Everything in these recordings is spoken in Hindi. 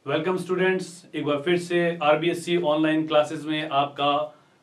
वेलकम स्टूडेंट्स, एक बार फिर से आरबीएससी ऑनलाइन क्लासेस में आपका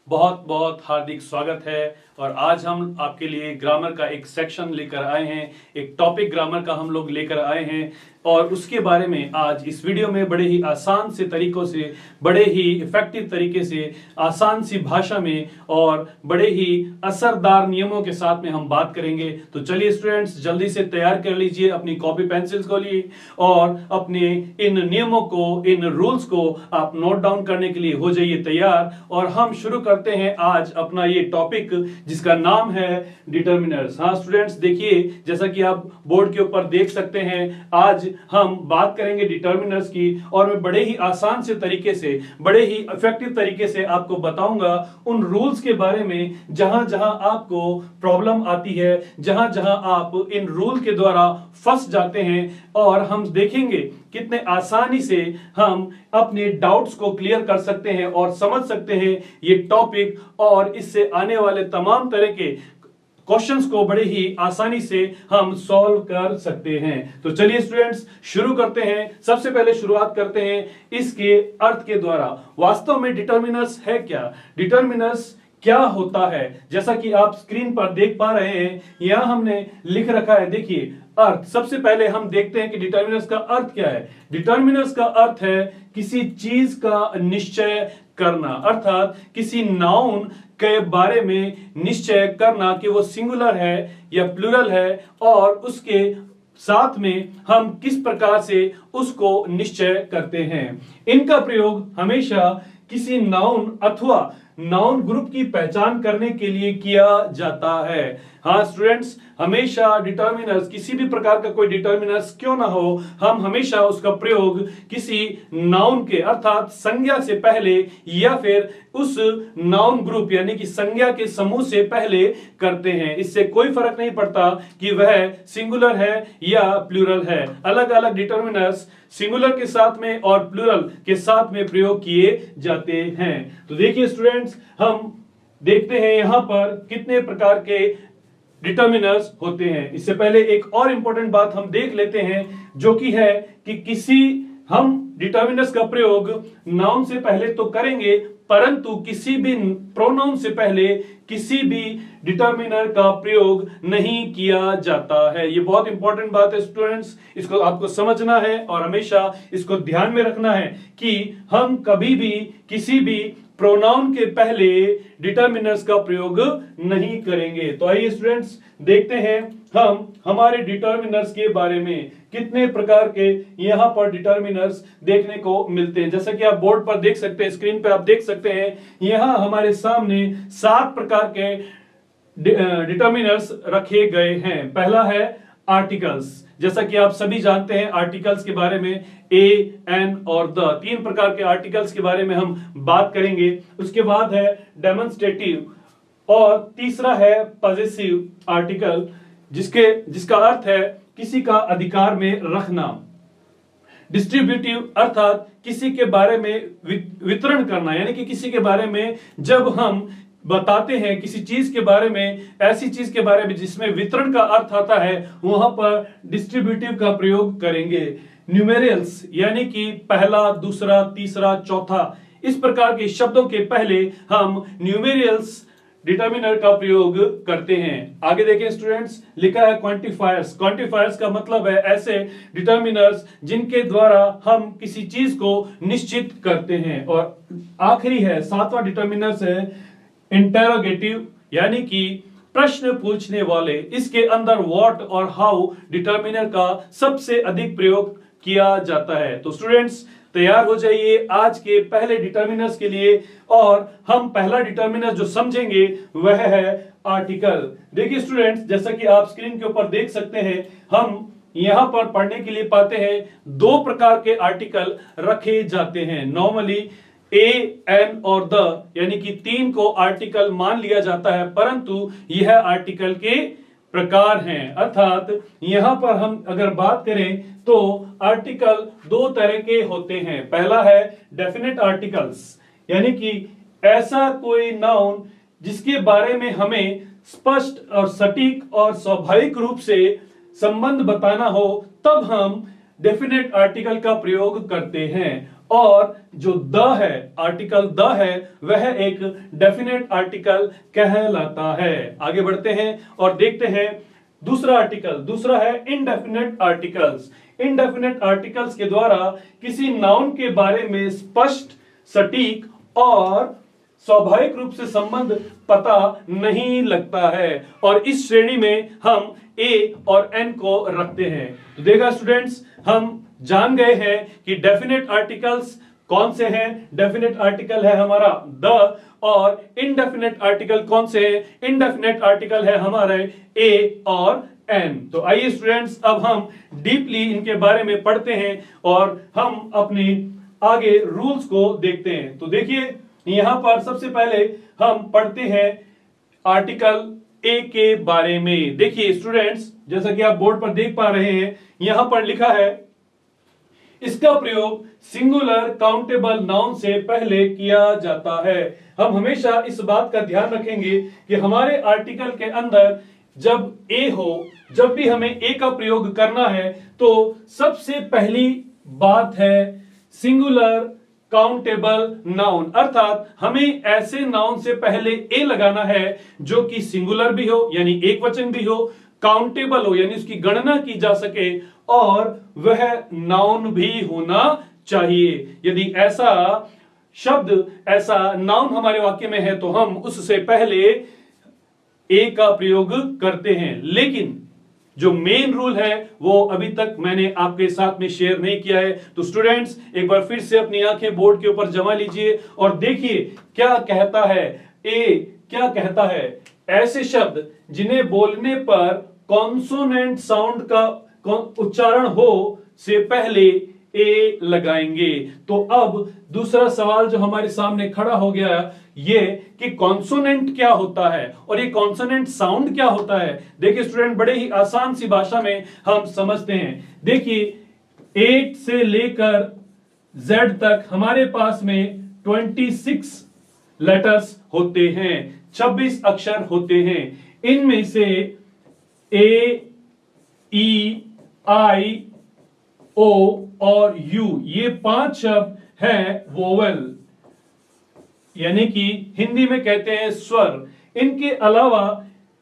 बहुत बहुत हार्दिक स्वागत है। और आज हम आपके लिए ग्रामर का एक सेक्शन लेकर आए हैं, एक टॉपिक ग्रामर का हम लोग लेकर आए हैं और उसके बारे में आज इस वीडियो में बड़े ही आसान से तरीकों से, बड़े ही इफेक्टिव तरीके से, आसान सी भाषा में और बड़े ही असरदार नियमों के साथ में हम बात करेंगे। तो चलिए स्टूडेंट्स, जल्दी से तैयार कर लीजिए अपनी कॉपी पेंसिल्स को लिए और अपने इन नियमों को, इन रूल्स को आप नोट डाउन करने के लिए हो जाइए तैयार। और हम शुरू करते हैं आज अपना ये टॉपिक जिसका नाम है डिटर्मिनर्स। हाँ स्टूडेंट्स, देखिए जैसा कि आप बोर्ड के ऊपर देख सकते हैं, आज हम बात करेंगे डिटर्मिनर्स की और मैं बड़े ही आसान से तरीके से, बड़े ही इफेक्टिव तरीके से आपको बताऊंगा उन रूल्स के बारे में जहां जहां आपको प्रॉब्लम आती है, जहां जहां आप इन रूल के द्वारा फंस जाते हैं। और हम देखेंगे कितने आसानी से हम अपने डाउट्स को क्लियर कर सकते हैं और समझ सकते हैं ये टॉपिक, और इससे आने वाले तमाम तरह के क्वेश्चंस को बड़े ही आसानी से हम सॉल्व कर सकते हैं। तो चलिए स्टूडेंट्स, शुरू करते हैं। सबसे पहले शुरुआत करते हैं इसके अर्थ के द्वारा। वास्तव में डिटर्मिनर्स है क्या, डिटर्मिनर्स क्या होता है? जैसा कि आप स्क्रीन पर देख पा रहे हैं, यहां हमने लिख रखा है, देखिए अर्थ। सबसे पहले हम देखते हैं कि डिटर्मिनर्स का अर्थ क्या है। डिटर्मिनर्स का अर्थ है किसी चीज का निश्चय करना, अर्थात किसी नाउन के बारे में निश्चय करना कि वो सिंगुलर है या प्लूरल है, और उसके साथ में हम किस प्रकार से उसको निश्चय करते हैं। इनका प्रयोग हमेशा किसी नाउन अथवा नाउन ग्रुप की पहचान करने के लिए किया जाता है। हाँ स्टूडेंट्स, हमेशा डिटर्मिनर्स, किसी भी प्रकार का कोई डिटर्मिनर्स क्यों ना हो, हम हमेशा उसका प्रयोग किसी नाउन के अर्थात संज्ञा से पहले या फिर उस नाउन ग्रुप यानी कि संज्ञा के समूह से पहले करते हैं। इससे कोई फर्क नहीं पड़ता कि वह सिंगुलर है या प्लूरल है। अलग अलग डिटर्मिनर्स सिंगुलर के साथ में और प्लूरल के साथ में प्रयोग किए जाते हैं। तो देखिए स्टूडेंट्स, हम देखते हैं यहां पर कितने प्रकार के डिटर्मिनर्स होते हैं। इससे पहले एक और इंपॉर्टेंट बात हम देख लेते हैं, जो कि है कि हम डिटर्मिनर्स का प्रयोग नाउन से पहले तो करेंगे, परंतु किसी भी प्रोनाउन से पहले किसी भी डिटर्मिनर का प्रयोग नहीं किया जाता है। ये बहुत इंपॉर्टेंट बात है स्टूडेंट्स, इसको आपको समझना है और हमेशा इसको ध्यान में रखना है कि हम कभी भी किसी भी प्रोनाउन के पहले डिटर्मिनर्स का प्रयोग नहीं करेंगे। तो आइए स्टूडेंट्स, देखते हैं हम हमारे डिटर्मिनर्स के बारे में। कितने प्रकार के यहां पर डिटर्मिनर्स देखने को मिलते हैं। जैसा कि आप बोर्ड पर देख सकते हैं, स्क्रीन पर आप देख सकते हैं, यहां हमारे सामने 7 प्रकार के डिटर्मिनर्स रखे गए हैं। पहला है आर्टिकल्स। जैसा कि आप सभी जानते हैं आर्टिकल्स के बारे में, ए, एन और द, 3 प्रकार के आर्टिकल्स के बारे में हम बात करेंगे। उसके बाद है डेमोन्स्ट्रेटिव, और तीसरा है पॉजेसिव आर्टिकल, जिसका अर्थ है किसी का अधिकार में रखना। डिस्ट्रीब्यूटिव अर्थात किसी के बारे में वितरण करना, यानी कि किसी के बारे में जब हम बताते हैं किसी चीज के बारे में, ऐसी चीज के बारे में जिसमें वितरण का अर्थ आता है, वहां पर डिस्ट्रीब्यूटिव का प्रयोग करेंगे। न्यूमेरियल्स यानी कि पहला, दूसरा, तीसरा, चौथा, इस प्रकार के शब्दों के पहले हम न्यूमेरियल्स डिटर्मिनर का प्रयोग करते हैं। आगे देखें स्टूडेंट्स, लिखा है क्वांटिफायर्स। क्वांटिफायर्स का मतलब है ऐसे डिटर्मिनर्स जिनके द्वारा हम किसी चीज को निश्चित करते हैं। और आखिरी है, 7वां डिटर्मिनर्स है इंटेरोगेटिव, यानी कि प्रश्न पूछने वाले। इसके अंदर व्हाट और हाउ डिटर्मिनर का सबसे अधिक प्रयोग किया जाता है। तो स्टूडेंट्स, तैयार हो जाइए आज के पहले डिटर्मिनर्स के लिए। और हम पहला डिटर्मिनर जो समझेंगे वह है आर्टिकल। देखिए स्टूडेंट्स, जैसा कि आप स्क्रीन के ऊपर देख सकते हैं, हम यहां पर पढ़ने के लिए पाते हैं 2 प्रकार के आर्टिकल रखे जाते हैं। नॉर्मली ए, एन और द, यानी कि 3 को आर्टिकल मान लिया जाता है, परंतु यह आर्टिकल के प्रकार हैं। अर्थात यहां पर हम अगर बात करें तो आर्टिकल 2 तरह के होते हैं। पहला है डेफिनेट आर्टिकल्स, यानी कि ऐसा कोई नाउन जिसके बारे में हमें स्पष्ट और सटीक और स्वाभाविक रूप से संबंध बताना हो, तब हम डेफिनेट आर्टिकल का प्रयोग करते हैं और जो द है, आर्टिकल द है, वह एक डेफिनेट आर्टिकल कहलाता है। आगे बढ़ते हैं और देखते हैं दूसरा आर्टिकल। दूसरा है इनडेफिनेट आर्टिकल्स। इनडेफिनेट आर्टिकल्स के द्वारा किसी नाउन के बारे में स्पष्ट, सटीक और स्वाभाविक रूप से संबंध पता नहीं लगता है और इस श्रेणी में हम ए और एन को रखते हैं। तो देखा स्टूडेंट्स, हम जान गए हैं कि डेफिनेट आर्टिकल्स कौन से हैं। डेफिनेट आर्टिकल है हमारा द और इनडेफिनेट आर्टिकल कौन से हैं। इनडेफिनेट आर्टिकल है हमारे ए और एन। तो आइए स्टूडेंट्स, अब हम डीपली इनके बारे में पढ़ते हैं और हम अपने आगे रूल्स को देखते हैं। तो देखिए, यहां पर सबसे पहले हम पढ़ते हैं आर्टिकल ए के बारे में। देखिए स्टूडेंट्स, जैसा कि आप बोर्ड पर देख पा रहे हैं, यहां पर लिखा है इसका प्रयोग सिंगुलर काउंटेबल नाउन से पहले किया जाता है। हम हमेशा इस बात का ध्यान रखेंगे कि हमारे आर्टिकल के अंदर जब ए हो, जब भी हमें ए का प्रयोग करना है, तो सबसे पहली बात है सिंगुलर काउंटेबल नाउन, अर्थात हमें ऐसे नाउन से पहले ए लगाना है जो कि सिंगुलर भी हो, यानी एक वचन भी हो, काउंटेबल हो, यानी उसकी गणना की जा सके, और वह नाउन भी होना चाहिए। यदि ऐसा शब्द, ऐसा नाउन हमारे वाक्य में है तो हम उससे पहले ए का प्रयोग करते हैं। लेकिन जो मेन रूल है वो अभी तक मैंने आपके साथ में शेयर नहीं किया है। तो स्टूडेंट्स, एक बार फिर से अपनी आंखें बोर्ड के ऊपर जमा लीजिए और देखिए क्या कहता है ए। क्या कहता है? ऐसे शब्द जिन्हें बोलने पर कॉन्सोनेंट साउंड का उच्चारण हो से पहले ए लगाएंगे। तो अब दूसरा सवाल जो हमारे सामने खड़ा हो गया ये कि कॉन्सोनेंट क्या होता है और ये कॉन्सोनेंट साउंड क्या होता है। देखिए स्टूडेंट, बड़े ही आसान सी भाषा में हम समझते हैं। देखिए 8 से लेकर Z तक हमारे पास में 26 लेटर्स होते हैं, 26 अक्षर होते हैं। इनमें से ए, ई, आई, ओ और यू, ये 5 शब्द हैं वोवेल, यानी कि हिंदी में कहते हैं स्वर। इनके अलावा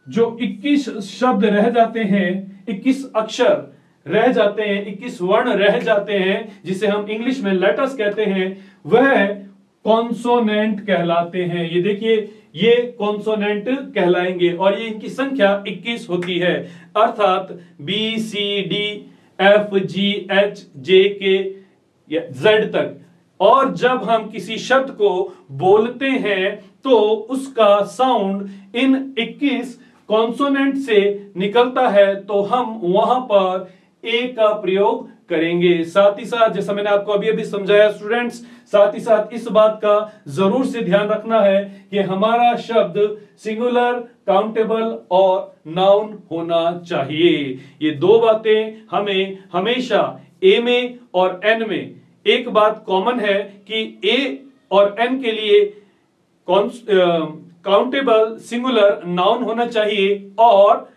जो 21 शब्द रह जाते हैं, 21 अक्षर रह जाते हैं, 21 वर्ण रह जाते हैं, जिसे हम इंग्लिश में लेटर्स कहते हैं, वह कॉन्सोनेंट कहलाते हैं। ये देखिए, ये कॉन्सोनेंट कहलाएंगे और ये इनकी संख्या 21 होती है, अर्थात बी, सी, डी, एफ, जी, एच, जे, के, जेड तक। और जब हम किसी शब्द को बोलते हैं तो उसका साउंड इन 21 कॉन्सोनेंट से निकलता है, तो हम वहां पर ए का प्रयोग करेंगे। साथ ही साथ, जैसा मैंने आपको अभी अभी समझाया स्टूडेंट्स, साथ ही साथ इस बात का जरूर से ध्यान रखना है कि हमारा शब्द सिंगुलर, काउंटेबल और नाउन होना चाहिए। ये दो बातें हमें हमेशा ए में और एन में, एक बात कॉमन है कि ए और एन के लिए काउंटेबल सिंगुलर नाउन होना चाहिए, और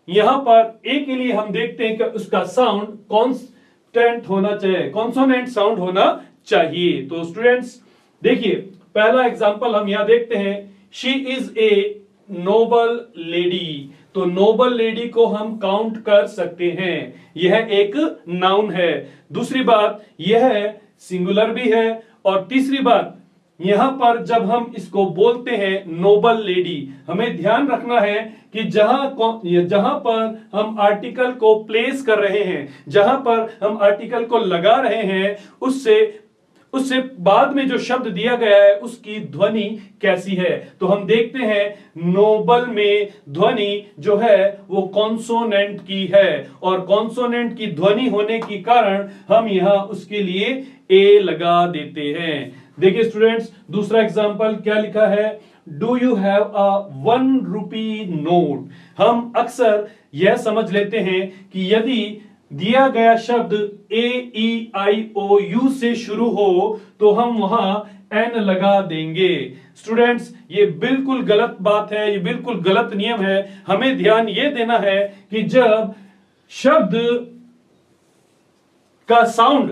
यहां पर ए के लिए हम देखते हैं कि उसका साउंड कॉन्स्टेंट होना चाहिए, कॉन्सोनेंट साउंड होना चाहिए। तो स्टूडेंट्स देखिए, पहला एग्जांपल हम यहां देखते हैं, she is a noble lady. तो नोबल लेडी को हम काउंट कर सकते हैं, यह एक नाउन है। दूसरी बात, यह सिंगुलर भी है, और तीसरी बात, यहां पर जब हम इसको बोलते हैं नोबल लेडी, हमें ध्यान रखना है कि जहां पर हम आर्टिकल को प्लेस कर रहे हैं, जहां पर हम आर्टिकल को लगा रहे हैं, उससे बाद में जो शब्द दिया गया है उसकी ध्वनि कैसी है। तो हम देखते हैं नोबल में ध्वनि जो है वो कॉन्सोनेंट की है, और कॉन्सोनेंट की ध्वनि होने के कारण हम यहां उसके लिए ए लगा देते हैं। देखिए स्टूडेंट्स, दूसरा एग्जांपल क्या लिखा है, do you have a 1 rupee note. हम अक्सर यह समझ लेते हैं कि यदि दिया गया शब्द ए, ई, आई, ओ, यू से शुरू हो तो हम वहां एन लगा देंगे। स्टूडेंट्स, ये बिल्कुल गलत बात है, ये बिल्कुल गलत नियम है। हमें ध्यान ये देना है कि जब शब्द का साउंड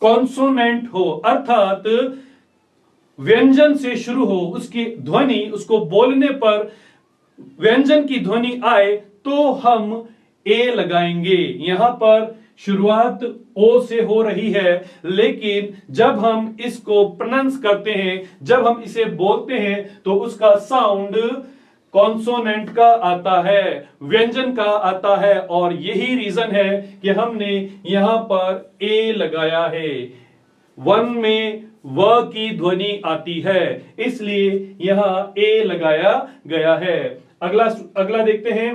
कॉन्सोनेंट हो, अर्थात व्यंजन से शुरू हो, उसकी ध्वनि, उसको बोलने पर व्यंजन की ध्वनि आए तो हम ए लगाएंगे। यहां पर शुरुआत ओ से हो रही है, लेकिन जब हम इसको प्रोनाउंस करते हैं, जब हम इसे बोलते हैं, तो उसका साउंड कॉन्सोनेंट का आता है, व्यंजन का आता है। और यही रीजन है कि हमने यहां पर ए लगाया है। वन में व की ध्वनि आती है, इसलिए यहां ए लगाया गया है। अगला देखते हैं।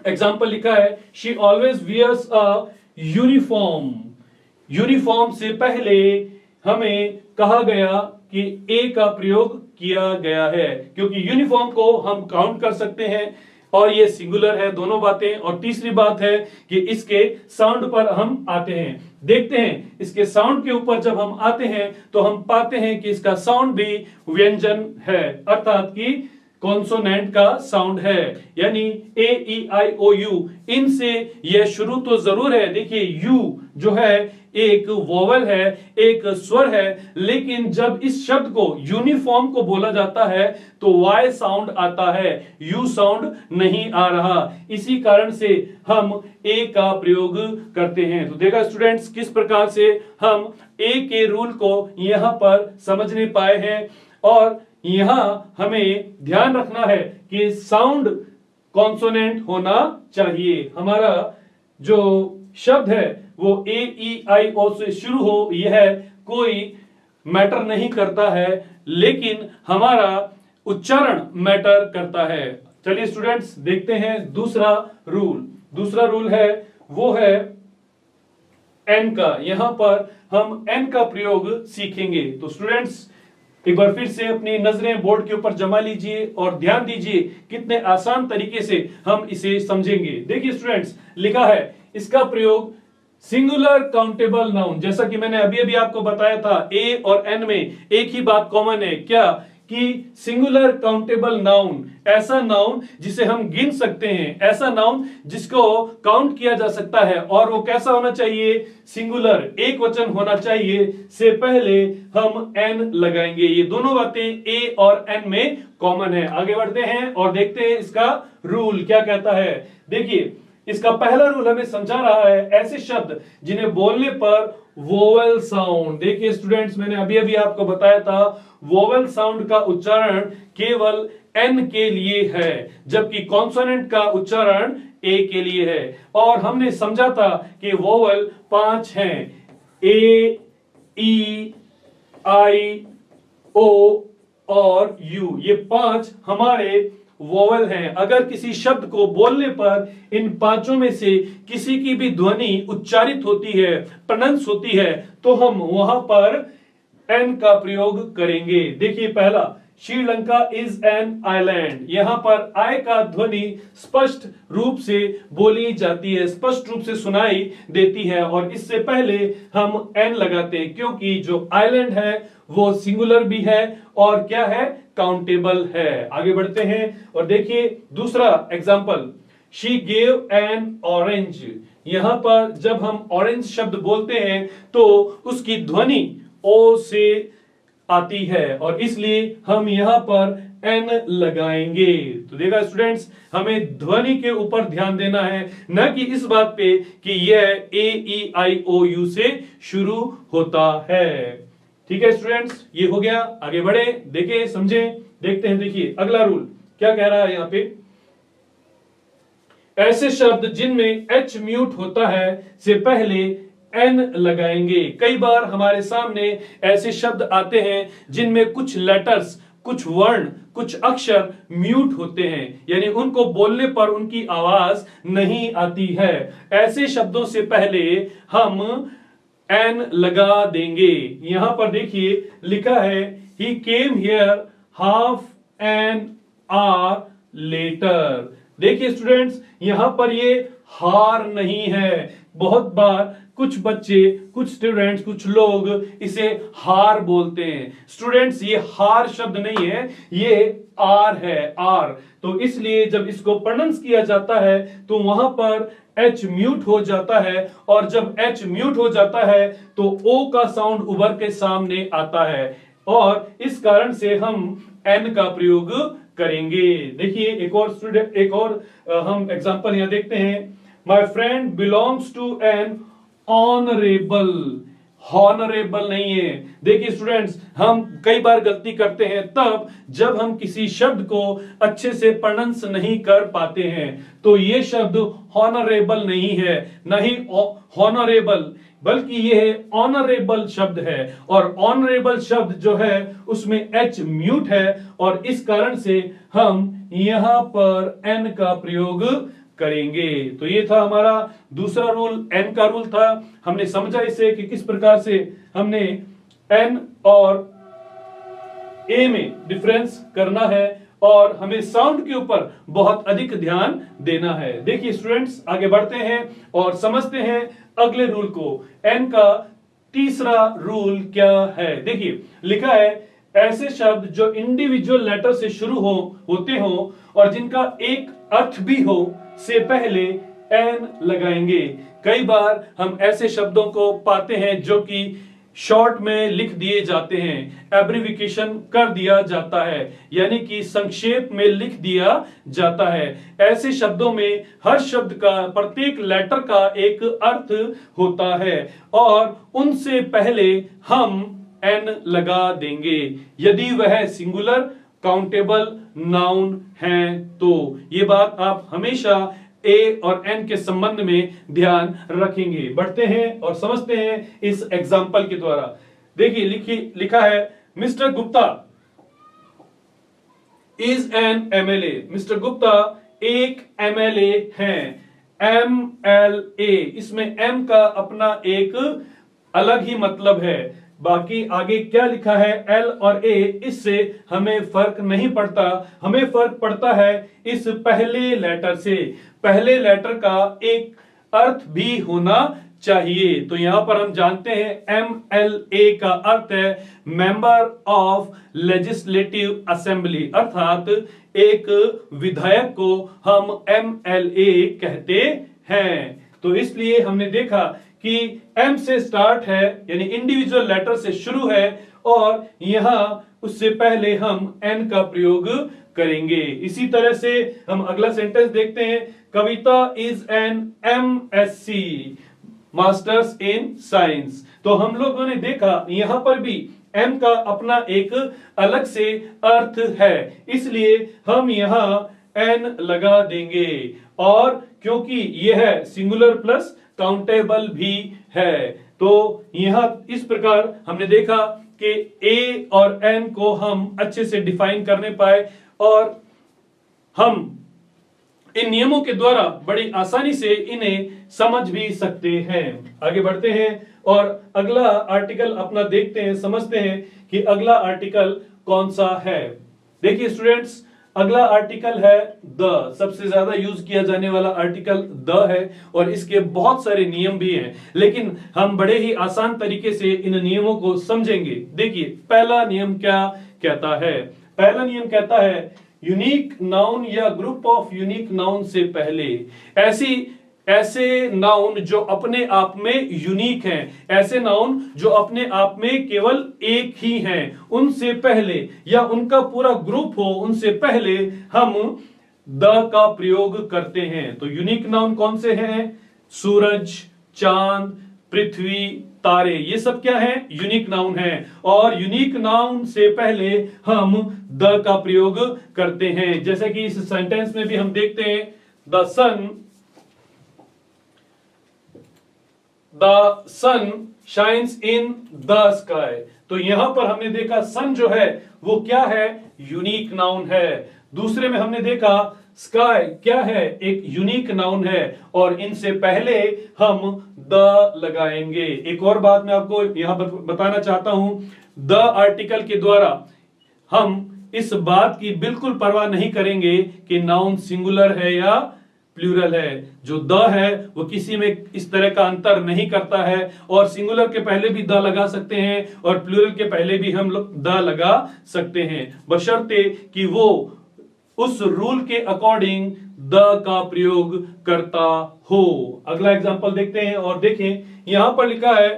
एग्जाम्पल लिखा है, she always wears a uniform. Uniform से पहले हमें कहा गया कि ए का प्रयोग किया गया है, क्योंकि यूनिफॉर्म को हम काउंट कर सकते हैं और ये सिंगुलर है, दोनों बातें। और तीसरी बात है कि इसके साउंड पर हम आते हैं। देखते हैं इसके साउंड के ऊपर जब हम आते हैं तो हम पाते हैं कि इसका साउंड भी व्यंजन है, अर्थात कि कॉन्सोनेंट का साउंड है, यानी ए ई आई ओ यू। इनसे यह शुरू तो जरूर है। देखिए यू जो है एक वोवेल है, एक स्वर है, लेकिन जब इस शब्द को यूनिफॉर्म को बोला जाता है तो वाई साउंड आता है, यू साउंड नहीं आ रहा। इसी कारण से हम ए का प्रयोग करते हैं। तो देखा स्टूडेंट्स किस प्रकार से हम ए के रूल को यहां पर समझने पाए हैं। और यहां हमें ध्यान रखना है कि साउंड कॉन्सोनेंट होना चाहिए। हमारा जो शब्द है वो ए ई आई ओ से शुरू हो, यह कोई मैटर नहीं करता है, लेकिन हमारा उच्चारण मैटर करता है। चलिए स्टूडेंट्स देखते हैं दूसरा रूल। दूसरा रूल है वो है एन का। यहां पर हम एन का प्रयोग सीखेंगे। तो स्टूडेंट्स एक बार फिर से अपनी नजरें बोर्ड के ऊपर जमा लीजिए और ध्यान दीजिए कितने आसान तरीके से हम इसे समझेंगे। देखिए स्टूडेंट्स, लिखा है इसका प्रयोग सिंगुलर काउंटेबल नाउन, जैसा कि मैंने अभी अभी आपको बताया था, ए और एन में एक ही बात कॉमन है, क्या कि सिंगुलर काउंटेबल नाउन, ऐसा नाउन जिसे हम गिन सकते हैं, ऐसा नाउन जिसको काउंट किया जा सकता है। और वो कैसा होना चाहिए? सिंगुलर, एक वचन होना चाहिए। से पहले हम एन लगाएंगे। ये दोनों बातें ए और एन में कॉमन है। आगे बढ़ते हैं और देखते हैं इसका रूल क्या कहता है। देखिए इसका पहला रूल हमें समझा रहा है ऐसे शब्द जिन्हें बोलने पर वोवेल साउंड। देखिए स्टूडेंट्स, मैंने अभी अभी आपको बताया था वोवेल साउंड का उच्चारण केवल एन के लिए है, जबकि कॉन्सोनेंट का उच्चारण ए के लिए है। और हमने समझा था कि वोवेल 5 हैं, ए, ई, आई, ओ और यू। ये 5 हमारे वोवेल हैं। अगर किसी शब्द को बोलने पर इन 5 में से किसी की भी ध्वनि उच्चारित होती है, प्रोनाउंस होती है, तो हम वहां पर एन का प्रयोग करेंगे। देखिए पहला, श्रीलंका इज एन आइलैंड। यहां पर आई का ध्वनि स्पष्ट रूप से बोली जाती है, स्पष्ट रूप से सुनाई देती है, और इससे पहले हम एन लगाते हैं क्योंकि जो आइलैंड है वो सिंगुलर भी है और क्या है? काउंटेबल है। आगे बढ़ते हैं और देखिए दूसरा example, she gave an orange. यहां पर जब हम ऑरेंज शब्द बोलते हैं तो उसकी ध्वनि ओ से आती है और इसलिए हम यहां पर एन लगाएंगे। तो देखा स्टूडेंट्स, हमें ध्वनि के ऊपर ध्यान देना है, न कि इस बात पे कि यह ए ई आई ओ यू से शुरू होता है। ठीक है स्टूडेंट्स, ये हो गया। आगे बढ़े, देखें, समझें, देखते हैं। देखिए अगला रूल क्या कह रहा है यहां पे, ऐसे शब्द जिनमें एच म्यूट होता है से पहले एन लगाएंगे। कई बार हमारे सामने ऐसे शब्द आते हैं जिनमें कुछ लेटर्स, कुछ वर्ण, कुछ अक्षर म्यूट होते हैं, यानी उनको बोलने पर उनकी आवाज नहीं आती है। ऐसे शब्दों से पहले हम एन लगा देंगे। यहां पर देखिए लिखा है, he came here half an hour later. देखिए स्टूडेंट्स, यहां पर ये हार नहीं है। बहुत बार कुछ बच्चे, कुछ स्टूडेंट्स, कुछ लोग इसे हार बोलते हैं। स्टूडेंट्स, ये हार शब्द नहीं है, ये आर है, आर। तो इसलिए जब इसको प्रोनाउंस किया जाता है तो वहां पर एच म्यूट हो जाता है, और जब एच म्यूट हो जाता है तो ओ का साउंड उभर के सामने आता है, और इस कारण से हम एन का प्रयोग करेंगे। देखिए एक और हम एग्जांपल यहां देखते हैं। My friend belongs to an honourable. Honourable नहीं है। देखिए स्टूडेंट्स, हम कई बार गलती करते हैं तब जब हम किसी शब्द को अच्छे से प्रोनाउंस नहीं कर पाते हैं। तो ये शब्द हॉनरेबल नहीं है, नहीं हॉनरेबल, बल्कि ये है ऑनरेबल शब्द है, और ऑनरेबल शब्द जो है उसमें एच म्यूट है, और इस कारण से हम यहां पर एन का प्रयोग करेंगे। तो ये था हमारा दूसरा रूल, एन का रूल था। हमने समझा इसे कि किस प्रकार से हमने एन और ए में डिफरेंस करना है, और हमें साउंड के ऊपर बहुत अधिक ध्यान देना है। देखिए स्टूडेंट्स, आगे बढ़ते हैं और समझते हैं अगले रूल को। एन का तीसरा रूल क्या है? देखिए लिखा है, ऐसे शब्द जो इंडिविजुअल लेटर से शुरू होते हो और जिनका एक अर्थ भी हो से पहले एन लगाएंगे। कई बार हम ऐसे शब्दों को पाते हैं जो कि शॉर्ट में लिख दिए जाते हैं, एब्रिविकेशन कर दिया जाता है, यानी कि संक्षेप में लिख दिया जाता है। ऐसे शब्दों में हर शब्द का, प्रत्येक लेटर का एक अर्थ होता है, और उनसे पहले हम एन लगा देंगे यदि वह सिंगुलर काउंटेबल नाउन है। तो ये बात आप हमेशा ए और एन के संबंध में ध्यान रखेंगे। बढ़ते हैं और समझते हैं इस एग्जाम्पल के द्वारा। देखिए लिखा है, mister Gupta is an MLA. Mister Gupta एक एमएलए हैं। एमएलए, इसमें एम का अपना एक अलग ही मतलब है। बाकी आगे क्या लिखा है, एल और ए, इससे हमें फर्क नहीं पड़ता। हमें फर्क पड़ता है इस पहले लेटर से। पहले लेटर का एक अर्थ भी होना चाहिए। तो यहां पर हम जानते हैं एमएलए का अर्थ है मेंबर ऑफ लेजिस्लेटिव असेंबली, अर्थात एक विधायक को हम एमएलए कहते हैं। तो इसलिए हमने देखा कि एम से स्टार्ट है, यानी इंडिविजुअल लेटर से शुरू है, और यहां उससे पहले हम एन का प्रयोग करेंगे। इसी तरह से हम अगला सेंटेंस देखते हैं। Kavita is an MSc, masters in science. तो हम लोगों ने देखा यहां पर भी एम का अपना एक अलग से अर्थ है, इसलिए हम यहां एन लगा देंगे। और क्योंकि यह सिंगुलर प्लस काउंटेबल भी है, तो यहां इस प्रकार हमने देखा कि ए और एन को हम अच्छे से डिफाइन करने पाए, और हम इन नियमों के द्वारा बड़ी आसानी से इन्हें समझ भी सकते हैं। आगे बढ़ते हैं और अगला आर्टिकल अपना देखते हैं, समझते हैं कि अगला आर्टिकल कौन सा है। देखिए स्टूडेंट्स, अगला आर्टिकल है द। सबसे ज्यादा यूज किया जाने वाला आर्टिकल द है, और इसके बहुत सारे नियम भी हैं, लेकिन हम बड़े ही आसान तरीके से इन नियमों को समझेंगे। देखिए पहला नियम क्या कहता है। पहला नियम कहता है, यूनिक नाउन या ग्रुप ऑफ यूनिक नाउन से पहले ऐसे नाउन जो अपने आप में यूनिक हैं, ऐसे नाउन जो अपने आप में केवल एक ही हैं, उनसे पहले, या उनका पूरा ग्रुप हो उनसे पहले हम द का प्रयोग करते हैं। तो यूनिक नाउन कौन से हैं? सूरज, चांद, पृथ्वी, तारे, ये सब क्या है? यूनिक नाउन है। और यूनिक नाउन से पहले हम द का प्रयोग करते हैं। जैसे कि इस सेंटेंस में भी हम देखते हैं, the sun shines in the sky. तो यहां पर हमने देखा सन जो है वो क्या है? यूनिक नाउन है। दूसरे में हमने देखा स्काई क्या है? एक यूनिक नाउन है, और इनसे पहले हम द लगाएंगे। एक और बात मैं आपको यहां बताना चाहता हूं, द आर्टिकल के द्वारा हम इस बात की बिल्कुल परवाह नहीं करेंगे कि नाउन सिंगुलर है या प्लूरल है। जो द है वो किसी में इस तरह का अंतर नहीं करता है, और सिंगुलर के पहले भी द लगा सकते हैं और प्लूरल के पहले भी हम लोग द लगा सकते हैं, बशर्ते कि वो उस रूल के अकॉर्डिंग द का प्रयोग करता हो। अगला एग्जांपल देखते हैं और देखें, यहां पर लिखा है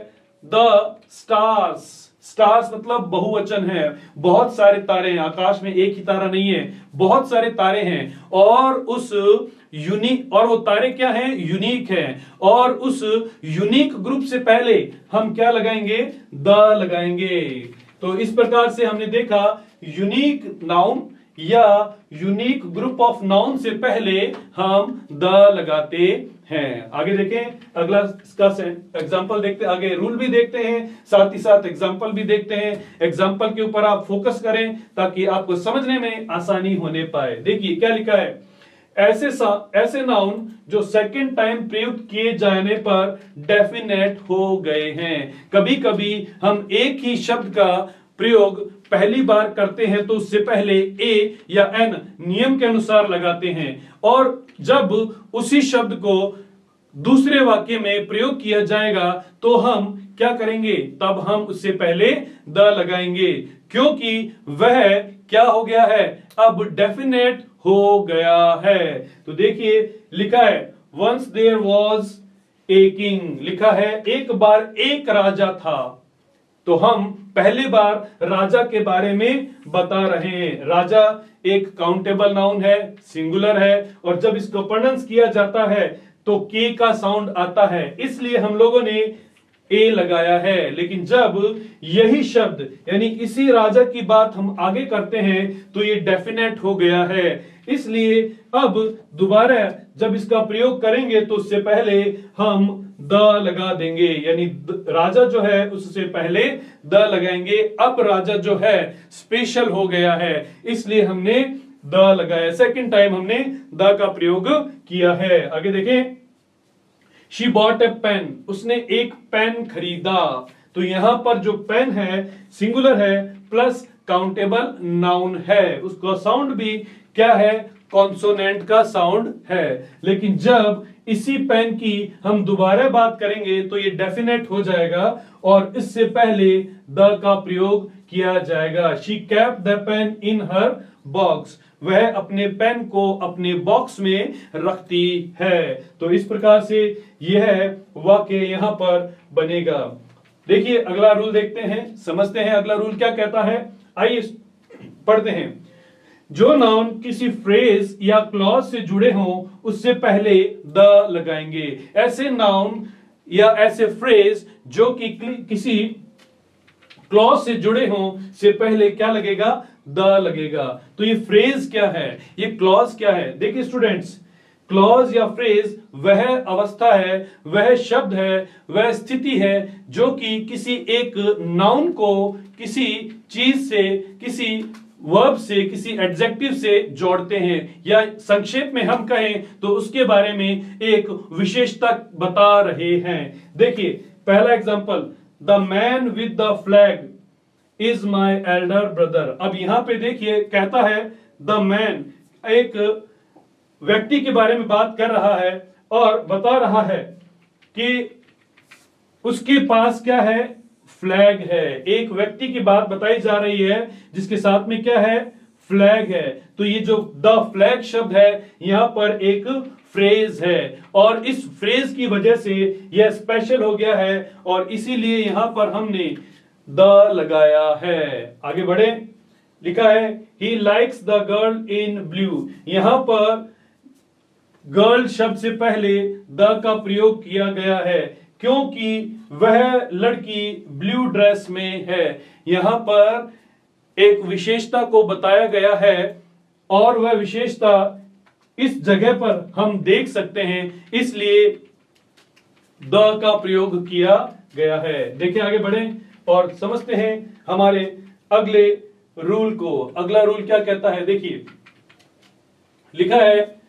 द स्टार्स। स्टार्स मतलब बहुवचन है, बहुत सारे तारे हैं, आकाश में एक ही तारा नहीं है, बहुत सारे तारे हैं। और उस यूनिक, और वो तारे क्या हैं? यूनिक हैं। और उस यूनिक ग्रुप से पहले हम क्या लगाएंगे? द लगाएंगे। तो इस प्रकार से हमने देखा यूनिक नाउन या यूनिक ग्रुप ऑफ नाउन से पहले हम द लगाते हैं। आगे देखें, अगला इसका एग्जांपल देखते हैं, आगे रूल भी देखते हैं, साथ ही साथ एग्जांपल भी देखते हैं। एग्जांपल के ऊपर आप फोकस करें ताकि आपको समझने में आसानी होने पाए। देखिए क्या लिखा है, ऐसे नाउन जो सेकंड टाइम प्रयुक्त किए जाने पर डेफिनेट हो गए हैं। कभी कभी हम एक ही शब्द का प्रयोग पहली बार करते हैं तो उससे पहले ए या एन नियम के अनुसार लगाते हैं, और जब उसी शब्द को दूसरे वाक्य में प्रयोग किया जाएगा तो हम क्या करेंगे? तब हम उससे पहले द लगाएंगे, क्योंकि वह क्या हो गया है? अब डेफिनेट हो गया है। तो देखिए लिखा है once there was a king, लिखा है एक बार एक राजा था। तो हम पहली बार राजा के बारे में बता रहे हैं। राजा एक काउंटेबल नाउन है, सिंगुलर है, और जब इसको प्रोनाउंस किया जाता है तो के का साउंड आता है, इसलिए हम लोगों ने ए लगाया है। लेकिन जब यही शब्द यानी इसी राजा की बात हम आगे करते हैं तो ये डेफिनेट हो गया है, इसलिए अब दोबारा जब इसका प्रयोग करेंगे तो उससे पहले हम द लगा देंगे, यानी राजा जो है उससे पहले द लगाएंगे। अब राजा जो है स्पेशल हो गया है, इसलिए हमने द लगाया, सेकंड टाइम हमने द का प्रयोग किया है। आगे देखें, शी बॉट ए पेन, उसने एक पेन खरीदा। तो यहां पर जो पेन है सिंगुलर है प्लस काउंटेबल नाउन है, उसका साउंड भी क्या है? कॉन्सोनेंट का साउंड है। लेकिन जब इसी पेन की हम दोबारा बात करेंगे तो ये डेफिनेट हो जाएगा और इससे पहले द का प्रयोग किया जाएगा। She kept the pain in her box, वह अपने पेन को अपने बॉक्स में रखती है। तो इस प्रकार से यह वाक्य यहां पर बनेगा। देखिए अगला रूल देखते हैं, समझते हैं अगला रूल क्या कहता है। आइए पढ़ते हैं। जो नाउन किसी फ्रेज या क्लॉज से जुड़े हों उससे पहले द लगाएंगे। ऐसे नाउन या ऐसे फ्रेज जो कि किसी क्लॉज से जुड़े हों से पहले क्या लगेगा? द लगेगा। तो ये फ्रेज क्या है, ये क्लॉज क्या है? देखिए स्टूडेंट्स, क्लॉज या फ्रेज वह अवस्था है, वह शब्द है, वह स्थिति है जो कि किसी एक नाउन को किसी चीज से, किसी वर्ब से, किसी एडजेक्टिव से जोड़ते हैं, या संक्षेप में हम कहें तो उसके बारे में एक विशेषता बता रहे हैं। देखिए पहला example, the man with the flag is my elder brother. अब यहां पे देखिए कहता है द मैन, एक व्यक्ति के बारे में बात कर रहा है और बता रहा है कि उसके पास क्या है? फ्लैग है। एक व्यक्ति की बात बताई जा रही है जिसके साथ में क्या है? फ्लैग है। तो ये जो द फ्लैग शब्द है यहां पर एक फ्रेज है, और इस फ्रेज की वजह से यह स्पेशल हो गया है और इसीलिए यहां पर हमने द लगाया है। आगे बढ़े, लिखा है he likes the girl in blue. यहां पर गर्ल शब्द से पहले द का प्रयोग किया गया है क्योंकि वह लड़की ब्लू ड्रेस में है। यहां पर एक विशेषता को बताया गया है और वह विशेषता इस जगह पर हम देख सकते हैं, इसलिए द का प्रयोग किया गया है। देखिए आगे बढ़ें और समझते हैं हमारे अगले रूल को। अगला रूल क्या कहता है? देखिए लिखा है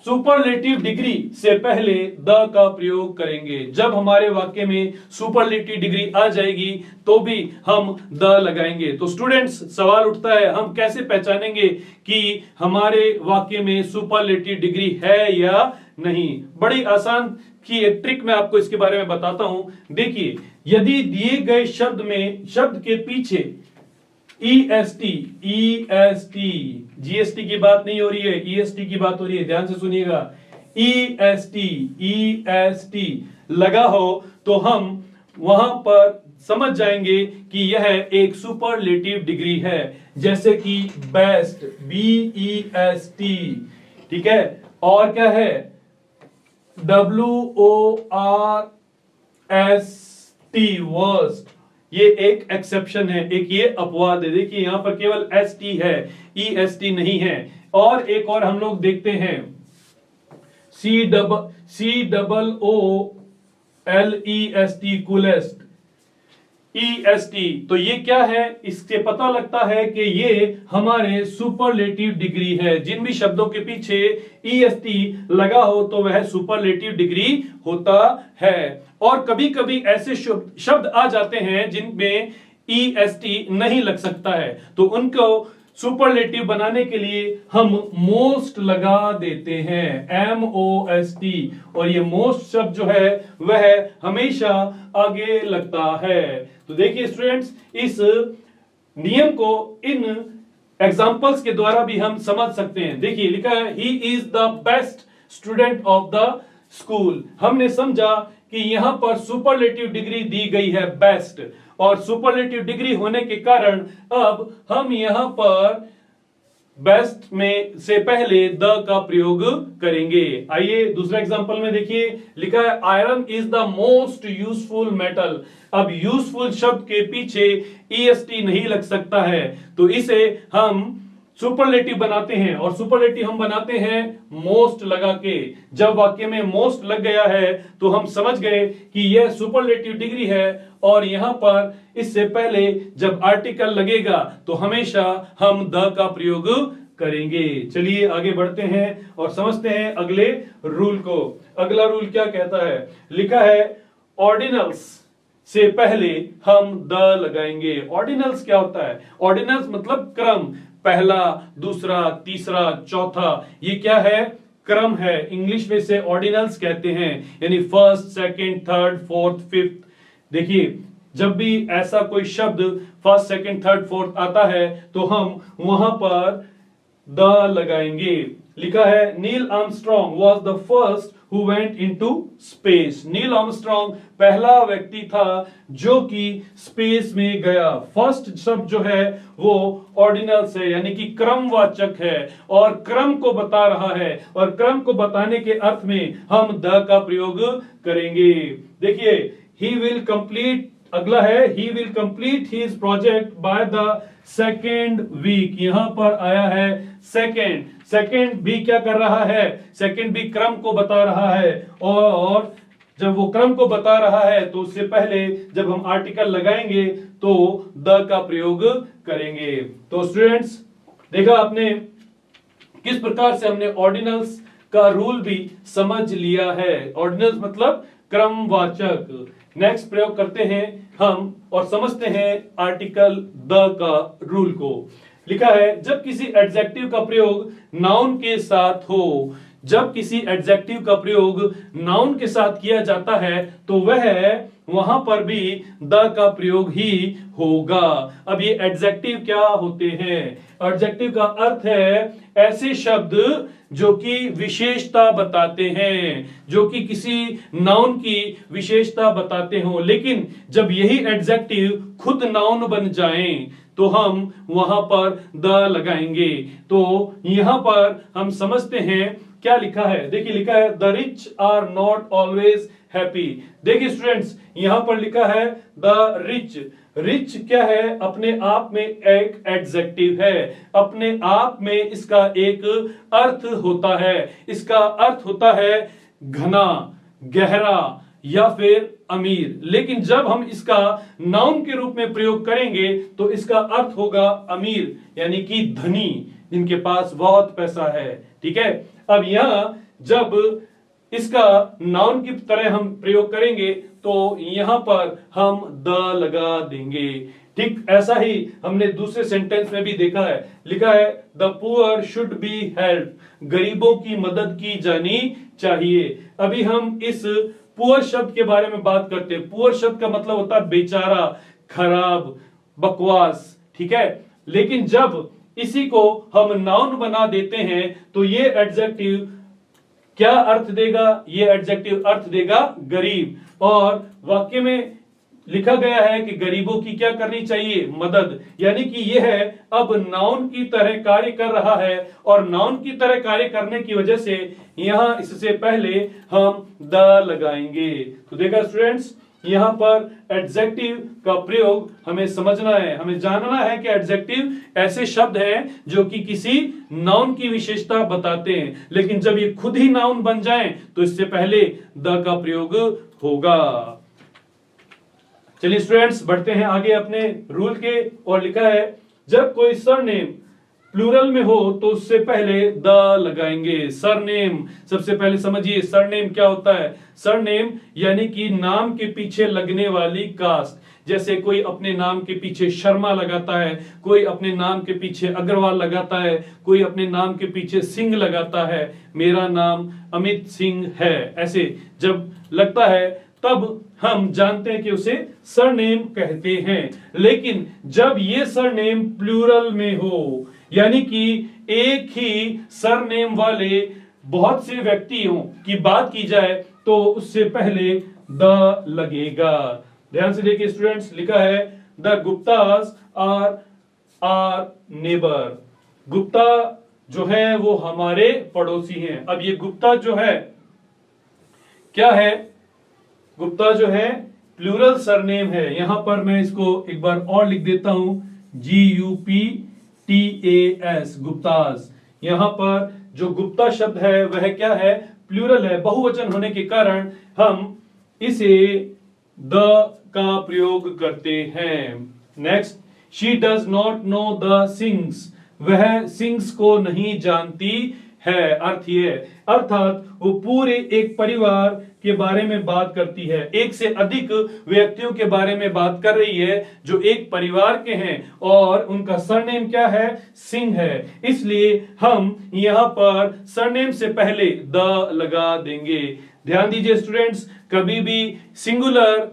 सुपरलेटिव डिग्री से पहले द का प्रयोग करेंगे। जब हमारे वाक्य में सुपरलेटिव डिग्री आ जाएगी तो भी हम द लगाएंगे। तो स्टूडेंट्स सवाल उठता है हम कैसे पहचानेंगे कि हमारे वाक्य में सुपरलेटिव डिग्री है या नहीं? बड़ी आसान की एक ट्रिक मैं आपको इसके बारे में बताता हूं। देखिए यदि दिए गए शब्द में, शब्द के पीछे ईएसटी, ईएसटी, जीएसटी की बात नहीं हो रही है, ईएसटी की बात हो रही है, ध्यान से सुनिएगा। ईएसटी, ईएसटी लगा हो तो हम वहां पर समझ जाएंगे कि यह एक सुपरलेटिव डिग्री है, जैसे कि बेस्ट, बीईएसटी, ठीक है। और क्या है, WORST, वर्स्ट, ये एक एक्सेप्शन है, एक ये अपवाद है। देखिए यहां पर केवल एसटी है, ईएसटी नहीं है। और एक और हम लोग देखते हैं, COOLEST, कूलेस्ट, ईएसटी, तो ये क्या है, इससे पता लगता है कि ये हमारे सुपरलेटिव डिग्री है। जिन भी शब्दों के पीछे ईएसटी लगा हो तो वह सुपरलेटिव डिग्री होता है। और कभी कभी ऐसे शब्द आ जाते हैं जिनमें ईएसटी नहीं लग सकता है, तो उनको सुपरलेटिव बनाने के लिए हम मोस्ट लगा देते हैं, MOST, और ये मोस्ट शब्द जो है वह हमेशा आगे लगता है। तो देखिए स्टूडेंट्स, इस नियम को इन एग्जाम्पल्स के द्वारा भी हम समझ सकते हैं। देखिए लिखा है, he is the best student of the school. हमने समझा कि यहां पर सुपरलेटिव डिग्री दी गई है बेस्ट, और सुपरलेटिव डिग्री होने के कारण अब हम यहां पर बेस्ट में से पहले द का प्रयोग करेंगे। आइए दूसरा एग्जांपल में देखिए, लिखा है iron is the most useful metal. अब यूजफुल शब्द के पीछे ईएसटी नहीं लग सकता है, तो इसे हम सुपरलेटिव बनाते हैं, और सुपरलेटिव हम बनाते हैं मोस्ट लगा के। जब वाक्य में मोस्ट लग गया है तो हम समझ गए कि यह सुपरलेटिव डिग्री है, और यहां पर इससे पहले जब आर्टिकल लगेगा तो हमेशा हम द का प्रयोग करेंगे। चलिए आगे बढ़ते हैं और समझते हैं अगले रूल को। अगला रूल क्या कहता है, लिखा है ऑर्डिनल्स से पहले हम द लगाएंगे। ऑर्डिनल्स क्या होता है, ऑर्डिनल्स मतलब क्रम, पहला, दूसरा, तीसरा, चौथा, ये क्या है, क्रम है। इंग्लिश में इसे ऑर्डिनल्स कहते हैं, यानी first, second, third, fourth, fifth. देखिए जब भी ऐसा कोई शब्द फर्स्ट, सेकंड, थर्ड, फोर्थ आता है तो हम वहां पर द लगाएंगे। लिखा है Neil Armstrong was the first who went into space. Neil Armstrong पहला व्यक्ति था जो कि स्पेस में गया। फर्स्ट शब्द जो है वो ऑर्डिनल्स है, यानी कि क्रमवाचक है, और क्रम को बता रहा है, और क्रम को बताने के अर्थ में हम द का प्रयोग करेंगे। देखिए ही विल कंप्लीट, अगला है he will complete his project by the second week. यहां पर आया है सेकेंड, सेकेंड भी क्या कर रहा है, सेकेंड भी क्रम को बता रहा है, और जब वो क्रम को बता रहा है तो उससे पहले जब हम आर्टिकल लगाएंगे तो द का प्रयोग करेंगे। तो स्टूडेंट्स देखा आपने किस प्रकार से हमने ऑर्डिनल्स का रूल भी समझ लिया है। ऑर्डिनल्स मतलब क्रमवाचक। नेक्स्ट प्रयोग करते हैं हम और समझते हैं आर्टिकल द का रूल को। लिखा है जब किसी एडजेक्टिव का प्रयोग नाउन के साथ हो, जब किसी एडजेक्टिव का प्रयोग नाउन के साथ किया जाता है तो वह वहां पर भी द का प्रयोग ही होगा। अब ये एडजेक्टिव क्या होते हैं, एडजेक्टिव का अर्थ है ऐसे शब्द जो कि विशेषता बताते हैं, जो कि किसी नाउन की विशेषता बताते हो, लेकिन जब यही एडजेक्टिव खुद नाउन बन जाएं तो हम वहां पर द लगाएंगे। तो यहां पर हम समझते हैं क्या लिखा है। देखिए लिखा है the rich are not always happy. देखिए स्टूडेंट्स यहां पर लिखा है द रिच। रिच क्या है, अपने आप में एक एडजेक्टिव है, अपने आप में इसका एक अर्थ होता है। इसका अर्थ होता है घना, गहरा या फिर अमीर, लेकिन जब हम इसका नाउन के रूप में प्रयोग करेंगे तो इसका अर्थ होगा अमीर, यानी कि धनी, जिनके पास बहुत पैसा है। ठीक है, अब यहां जब इसका नाउन की तरह हम प्रयोग करेंगे तो यहां पर हम द लगा देंगे। ठीक ऐसा ही हमने दूसरे सेंटेंस में भी देखा है। लिखा है the poor should be help, गरीबों की मदद की जानी चाहिए। अभी हम इस पुअर शब्द के बारे में बात करते हैं। पुअर शब्द का मतलब होता है बेचारा, खराब, बकवास। ठीक है, लेकिन जब इसी को हम नाउन बना देते हैं तो ये एडजेक्टिव क्या अर्थ देगा? ये एडजेक्टिव अर्थ देगा गरीब। और वाक्य में लिखा गया है कि गरीबों की क्या करनी चाहिए? मदद। यानी कि यह अब नाउन की तरह कार्य कर रहा है, और नाउन की तरह कार्य करने की वजह से यहां इससे पहले हम द लगाएंगे। तो देखा स्टूडेंट्स, यहां पर एडजेक्टिव का प्रयोग हमें समझना है, हमें जानना है कि एडजेक्टिव ऐसे शब्द हैं जो कि किसी नाउन की विशेषता बताते हैं, लेकिन जब ये खुद ही नाउन बन जाएं तो इससे पहले द का प्रयोग होगा। चलिए स्टूडेंट्स, बढ़ते हैं आगे अपने रूल के। और लिखा है जब कोई सरनेम प्लूरल में हो तो उससे पहले द लगाएंगे। सरनेम, सबसे पहले समझिए सरनेम क्या होता है। सरनेम यानी कि नाम के पीछे लगने वाली कास्ट। जैसे कोई अपने नाम के पीछे शर्मा लगाता है, कोई अपने नाम के पीछे अग्रवाल लगाता है, कोई अपने नाम के पीछे सिंह लगाता है। मेरा नाम अमित सिंह है, ऐसे जब लगता है तब हम जानते हैं कि उसे सरनेम कहते हैं। लेकिन जब ये सरनेम प्लूरल में हो, यानी कि एक ही सरनेम वाले बहुत से व्यक्तियों की बात की जाए तो उससे पहले द लगेगा। ध्यान से देखिए स्टूडेंट्स, लिखा है the Guptas are neighbour. Gupta जो है वो हमारे पड़ोसी हैं। अब ये गुप्ता जो है क्या है? गुप्ता जो है प्लूरल सरनेम है। यहां पर मैं इसको एक बार और लिख देता हूं, GUPTAS, गुप्तास। यहां पर जो गुप्ता शब्द है वह क्या है? प्लूरल है, बहुवचन होने के कारण हम इसे द का प्रयोग करते हैं। Next, she does not know the sings. वह सिंग्स को नहीं जानती है। अर्थ ये, अर्थात वो पूरे एक परिवार के बारे में बात करती है, एक से अधिक व्यक्तियों के बारे में बात कर रही है जो एक परिवार के हैं, और उनका सरनेम क्या है? सिंह है। इसलिए हम यहां पर सरनेम से पहले द लगा देंगे। ध्यान दीजिए स्टूडेंट्स, कभी भी सिंगुलर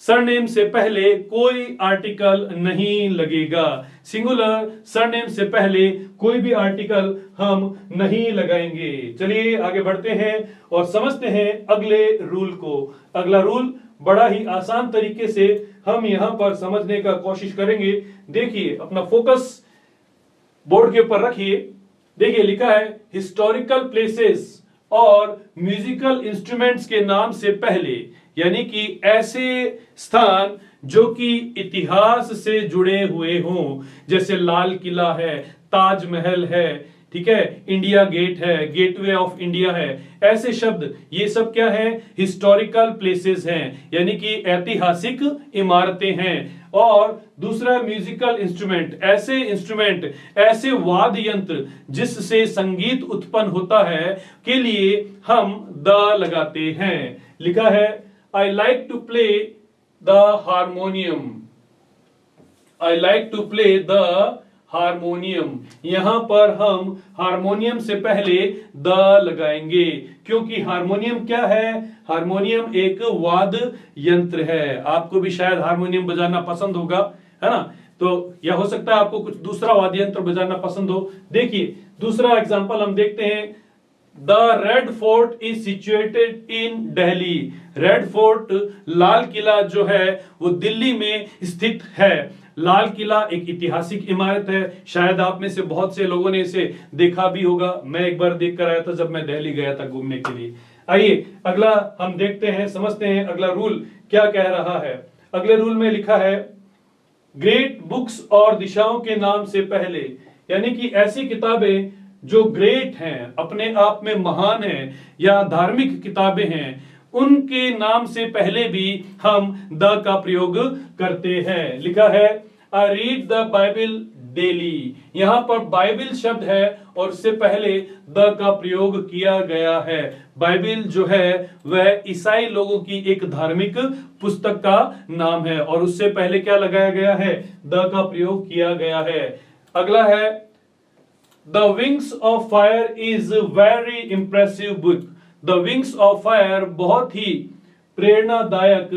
सरनेम से पहले कोई आर्टिकल नहीं लगेगा। सिंगुलर सरनेम से पहले कोई भी आर्टिकल हम नहीं लगाएंगे। चलिए आगे बढ़ते हैं और समझते हैं अगले रूल को। अगला रूल बड़ा ही आसान तरीके से हम यहां पर समझने का कोशिश करेंगे। देखिए, अपना फोकस बोर्ड के ऊपर रखिए। देखिए लिखा है हिस्टोरिकल प्लेसेस और म्यूजिकल इंस्ट्रूमेंट्स के नाम से पहले, यानी कि ऐसे स्थान जो कि इतिहास से जुड़े हुए हों, जैसे लाल किला है, ताजमहल है, ठीक है, इंडिया गेट है, गेटवे ऑफ इंडिया है, ऐसे शब्द, ये सब क्या है? हिस्टोरिकल प्लेसेस हैं, यानी कि ऐतिहासिक इमारतें हैं। और दूसरा म्यूजिकल इंस्ट्रूमेंट, ऐसे वाद्य यंत्र जिससे संगीत उत्पन्न होता है, के लिए हम द लगाते हैं। लिखा है I like to play the harmonium. I like to play the harmonium. यहां पर हम हारमोनियम से पहले द लगाएंगे, क्योंकि हारमोनियम क्या है? हारमोनियम एक वाद्य यंत्र है। आपको भी शायद हारमोनियम बजाना पसंद होगा, है ना? तो या हो सकता है आपको कुछ दूसरा वाद्य यंत्र बजाना पसंद हो। देखिए दूसरा एग्जांपल हम देखते हैं। The red fort is situated in Delhi. Red fort, Lal Qila जो है वो दिल्ली में स्थित है। लाल किला एक ऐतिहासिक इमारत है। शायद आप में से बहुत से लोगों ने इसे देखा भी होगा। मैं एक बार देख कर आया था जब मैं दिल्ली गया था घूमने के लिए। आइए अगला हम देखते हैं, समझते हैं अगला रूल क्या कह रहा है। अगले रूल में लिखा है ग्रेट बुक्स और दिशाओं के नाम से पहले, यानी कि ऐसी किताबें जो ग्रेट हैं, अपने आप में महान हैं, या धार्मिक किताबें हैं, उनके नाम से पहले भी हम द का प्रयोग करते हैं। लिखा है I read the Bible daily. यहां पर बाइबल शब्द है और उससे पहले द का प्रयोग किया गया है। बाइबल जो है वह ईसाई लोगों की एक धार्मिक पुस्तक का नाम है, और उससे पहले क्या लगाया गया है? द का प्रयोग किया गया है। अगला है the wings of fire is very impressive book. The wings of fire बहुत ही प्रेरणादायक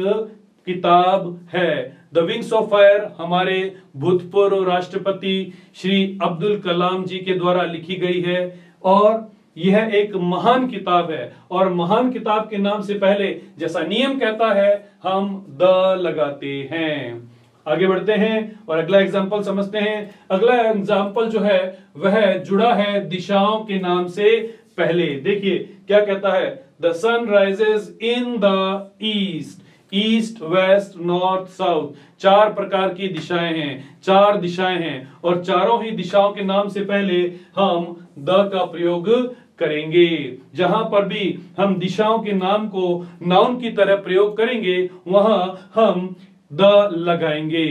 किताब है। द विंग्स ऑफ फायर हमारे भूतपूर्व राष्ट्रपति श्री अब्दुल कलाम जी के द्वारा लिखी गई है और यह एक महान किताब है। और महान किताब के नाम से पहले जैसा नियम कहता है हम द लगाते हैं। आगे बढ़ते हैं और अगला एग्जाम्पल समझते हैं। अगला एग्जाम्पल जो है वह जुड़ा है दिशाओं के नाम से पहले। देखिए क्या कहता है, the sun rises in the east, east west north south, चार प्रकार की दिशाएं हैं, चार दिशाएं हैं और चारों ही दिशाओं के नाम से पहले हम द का प्रयोग करेंगे। जहां पर भी हम दिशाओं के नाम को नाउन की तरह प्रयोग करेंगे वहां हम द लगाएंगे।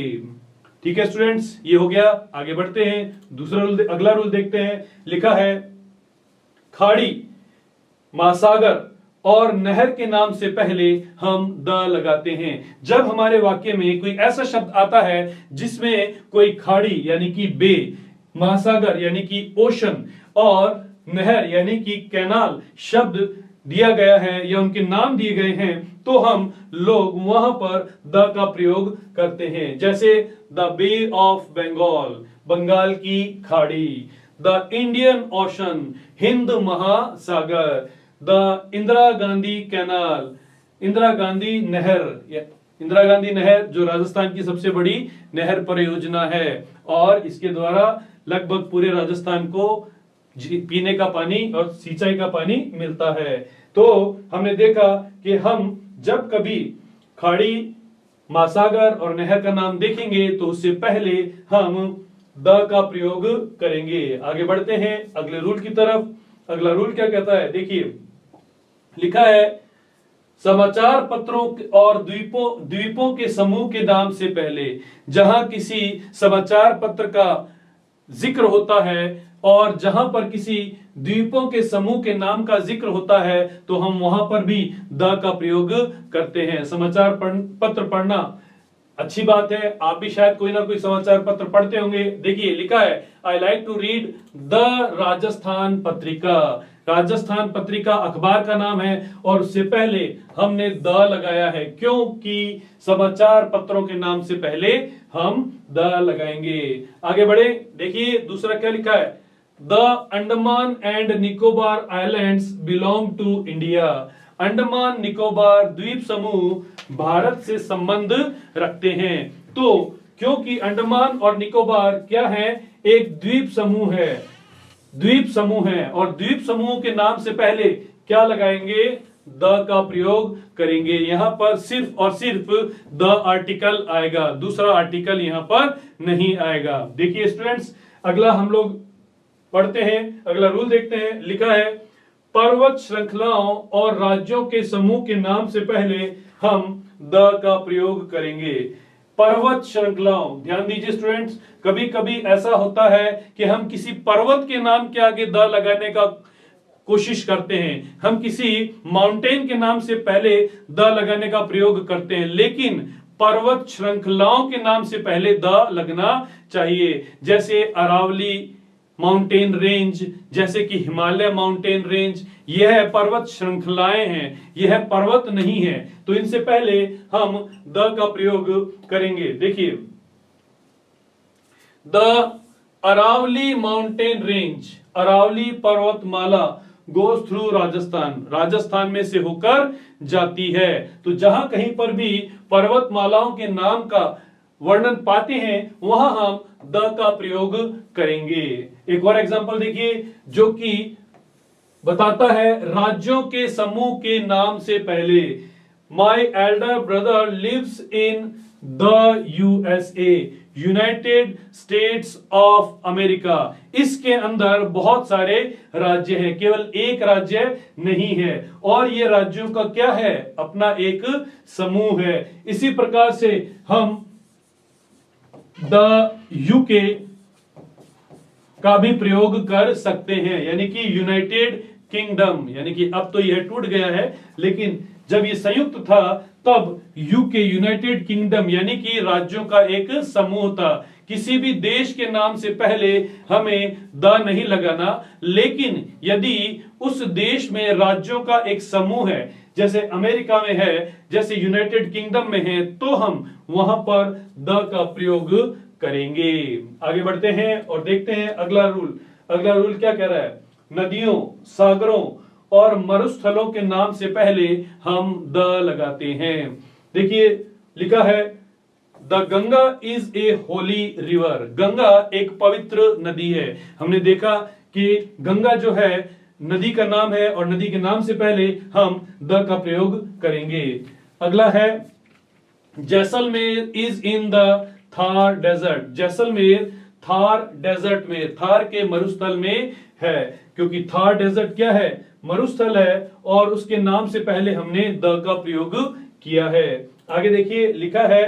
ठीक है स्टूडेंट्स, ये हो गया। आगे बढ़ते हैं, दूसरा रूल, अगला रूल देखते हैं। लिखा है खाड़ी, महासागर और नहर के नाम से पहले हम द लगाते हैं। जब हमारे वाक्य में कोई ऐसा शब्द आता है जिसमें कोई खाड़ी यानी कि बे, महासागर यानी कि ओशन और नहर यानी कि कैनाल शब्द दिया गया है या उनके नाम दिए गए हैं तो हम लोग वहां पर द का प्रयोग करते हैं। जैसे the bay of Bengal, Bengal की खाड़ी, द इंडियन ओशन, हिंद महासागर, द इंदिरा गांधी कैनाल, इंदिरा गांधी नहर, इंदिरा गांधी नहर जो राजस्थान की सबसे बड़ी नहर परियोजना है और इसके द्वारा लगभग पूरे राजस्थान को पीने का पानी और सिंचाई का पानी मिलता है। तो हमने देखा कि हम जब कभी खाड़ी, महासागर और नहर का नाम देखेंगे तो उससे पहले हम द का प्रयोग करेंगे। आगे बढ़ते हैं अगले रूल की तरफ। अगला रूल क्या कहता है, देखिए लिखा है समाचार पत्रों और द्वीपों के समूह के नाम से पहले जहां किसी समाचार पत्र का जिक्र होता है और जहां पर किसी द्वीपों के समूह के नाम का जिक्र होता है तो हम वहां पर भी द का प्रयोग करते हैं। समाचार पत्र पढ़ना अच्छी बात है, आप भी शायद कोई ना कोई समाचार पत्र पढ़ते होंगे। देखिए लिखा है I like to read the Rajasthan Patrika. Rajasthan पत्रिका अखबार का नाम है और उससे पहले हमने द लगाया है क्योंकि समाचार पत्रों के नाम से पहले हम द लगाएंगे। आगे बढ़े, देखिए दूसरा क्या लिखा है, the Andaman and Nicobar islands belong to India. Andaman Nicobar द्वीप समूह भारत से संबंध रखते हैं। तो क्योंकि अंडमान और निकोबार क्या है, एक द्वीप समूह है, द्वीप समूह है और द्वीप समूह के नाम से पहले क्या लगाएंगे, द का प्रयोग करेंगे। यहां पर सिर्फ और सिर्फ द आर्टिकल आएगा, दूसरा आर्टिकल यहां पर नहीं आएगा। देखिए स्टूडेंट्स, अगला हम लोग पढ़ते हैं, अगला रूल देखते हैं। लिखा है पर्वत श्रृंखलाओं और राज्यों के समूह के नाम से पहले हम द का प्रयोग करेंगे। पर्वत श्रृंखलाओं, ध्यान दीजिए स्टूडेंट्स, कभी कभी ऐसा होता है कि हम किसी पर्वत के नाम के आगे द लगाने का कोशिश करते हैं, हम किसी माउंटेन के नाम से पहले द लगाने का प्रयोग करते हैं, लेकिन पर्वत श्रृंखलाओं के नाम से पहले द लगना चाहिए। जैसे अरावली माउंटेन रेंज, जैसे कि हिमालय माउंटेन रेंज, यह पर्वत श्रृंखलाएं हैं, यह पर्वत नहीं है, तो इनसे पहले हम द का प्रयोग करेंगे। देखिए the Aravalli mountain range, Aravalli पर्वतमाला गोज थ्रू राजस्थान, राजस्थान में से होकर जाती है। तो जहां कहीं पर भी पर्वतमालाओं के नाम का वर्णन पाते हैं वहां हम द का प्रयोग करेंगे। एक और एग्जांपल देखिए जो कि बताता है राज्यों के समूह के नाम से पहले। My elder brother lives in the USA, United States of America. इसके अंदर बहुत सारे राज्य हैं, केवल एक राज्य नहीं है और ये राज्यों का क्या है, अपना एक समूह है। इसी प्रकार से हम द यूके का भी प्रयोग कर सकते हैं, यानी कि यूनाइटेड किंगडम, यानी कि अब तो यह टूट गया है, लेकिन जब ये संयुक्त था तब यूके यूनाइटेड किंगडम यानी कि राज्यों का एक समूह था। किसी भी देश के नाम से पहले हमें द नहीं लगाना, लेकिन यदि उस देश में राज्यों का एक समूह है, जैसे अमेरिका में है, जैसे यूनाइटेड किंगडम में है, तो हम वहां पर द का प्रयोग करेंगे। आगे बढ़ते हैं और देखते हैं अगला रूल। अगला रूल क्या कह रहा है? नदियों, सागरों और मरुस्थलों के नाम से पहले हम द लगाते हैं। देखिए लिखा है the Ganga is a Holi river. Ganga एक पवित्र नदी है। हमने देखा कि गंगा जो है नदी का नाम है और नदी के नाम से पहले हम द का प्रयोग करेंगे। अगला है Jaisalmer is in the Thar desert. Jaisalmer Thar desert में, थार के मरुस्थल में है, क्योंकि थार डेजर्ट क्या है? मरुस्थल है, और उसके नाम से पहले हमने द का प्रयोग किया है। आगे देखिए लिखा है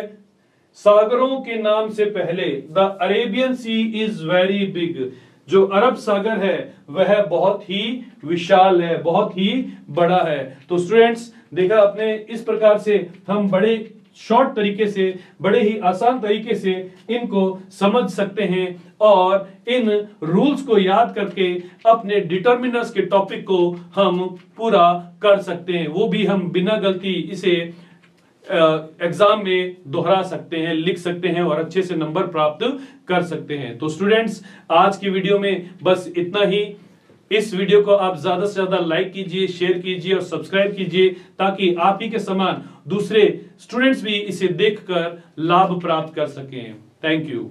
सागरों के नाम से पहले the Arabian sea is very big. जो अरब सागर है वह बहुत ही विशाल है, बहुत ही बड़ा है। तो स्टूडेंट्स देखा आपने, इस प्रकार से हम बड़े शॉर्ट तरीके से, बड़े ही आसान तरीके से इनको समझ सकते हैं और इन रूल्स को याद करके अपने डिटर्मिनर्स के टॉपिक को हम पूरा कर सकते हैं। वो भी हम बिना गलती इसे एग्जाम में दोहरा सकते हैं, लिख सकते हैं और अच्छे से नंबर प्राप्त कर सकते हैं। तो स्टूडेंट्स आज की वीडियो में बस इतना ही। इस वीडियो को आप ज्यादा से ज्यादा लाइक कीजिए, शेयर कीजिए और सब्सक्राइब कीजिए, ताकि आप ही के समान दूसरे स्टूडेंट्स भी इसे देखकर लाभ प्राप्त कर सकें। Thank you.